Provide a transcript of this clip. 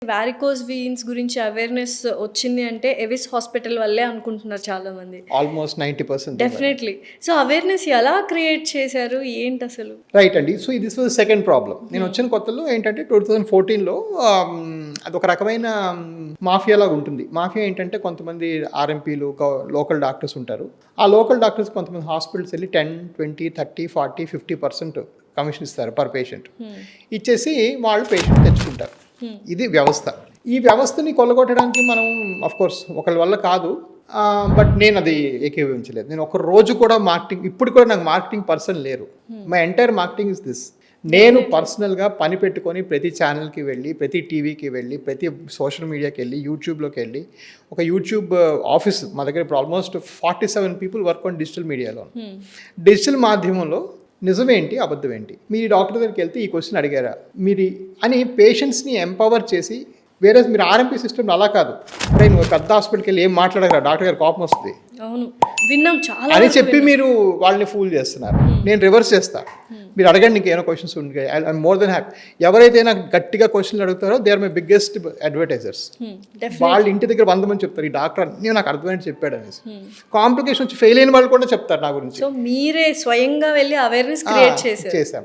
Varicose veins గురించి awareness వచ్చింది అంటే ఎవిస్ హాస్పిటల్ వల్లే అనుకుంటున్నారు చాలామంది. ఆల్మోస్ట్ 90%. డెఫినెట్‌లీ. సో, అవేర్‌నెస్ ఎలా క్రియేట్ చేశారు? ఏంటసలు? రైట్ అండి. So this was second problem. నేను వచ్చిన కొత్తలో ఏంటంటే 2014లో అదొక రకమైన మాఫియా లాగా ఉంటుంది. మాఫియా ఏంటంటే కొంతమంది ఆర్ఎంపీలు, లోకల్ డాక్టర్స్ ఉంటారు. ఆ లోకల్ డాక్టర్స్ కొంతమంది హాస్పిటల్స్ వెళ్ళి 10, 20, 30, 40, 50% కమిషన్ ఇస్తారు పర్ పేషెంట్. ఇచ్చేసి వాళ్ళు పేషెంట్ తెచ్చుకుంటారు. ఇది వ్యవస్థ. ఈ వ్యవస్థని కొల్లగొట్టడానికి మనం కోర్స్ ఒకరి వల్ల కాదు. బట్ నేను అది ఏకీభవించలేదు. నేను ఒక రోజు కూడా మార్కెటింగ్, ఇప్పుడు కూడా నాకు మార్కెటింగ్ పర్సన్ లేరు. My entire marketing is this. నేను పర్సనల్గా పని పెట్టుకొని ప్రతి ఛానల్కి వెళ్ళి, ప్రతి టీవీకి వెళ్ళి, ప్రతి సోషల్ మీడియాకి వెళ్ళి, యూట్యూబ్లోకి వెళ్ళి, ఒక యూట్యూబ్ ఆఫీస్ మా దగ్గర ఇప్పుడు almost 47 people work on digital మీడియాలో. డిజిటల్ మాధ్యమంలో నిజమేంటి, అబద్ధం ఏంటి, మీరు డాక్టర్ దగ్గరికి వెళ్తే ఈ క్వశ్చన్ అడిగారా మీరు అని పేషెంట్స్ని ఎంపవర్ చేసి, వేరే మీరు ఆర్ఎంపీ సిస్టమ్ అలా కాదు. అంటే నువ్వు పెద్ద హాస్పిటల్కి వెళ్ళి ఏం మాట్లాడగలరా, డాక్టర్ గారు కోపం వస్తుంది అవును. విన్నాం చాలా అని చెప్పి మీరు వాళ్ళని ఫూల్ చేస్తున్నారు. నేను రివర్స్ చేస్తా. మీరు అడగండి, నీకేమైనా క్వశ్చన్స్ ఉంటాయి, ఐ మోర్ దెన్ హ్యాపీ. ఎవరైతే నాకు గట్టిగా క్వశ్చన్లు అడుగుతారో they are my biggest advertisers. వాళ్ళ ఇంటి దగ్గర 100 మంది చెప్తారు, ఈ డాక్టర్ అన్నీ నాకు అర్థమైనట్టు చెప్పాడు అనేసి. కాంప్లికేషన్ వచ్చి ఫెయిల్ అయిన వాళ్ళు కూడా చెప్తారు నా గురించి. సో, మీరే స్వయంగా వెళ్ళి అవేర్‌నెస్ క్రియేట్ చేశారు. చేశాం.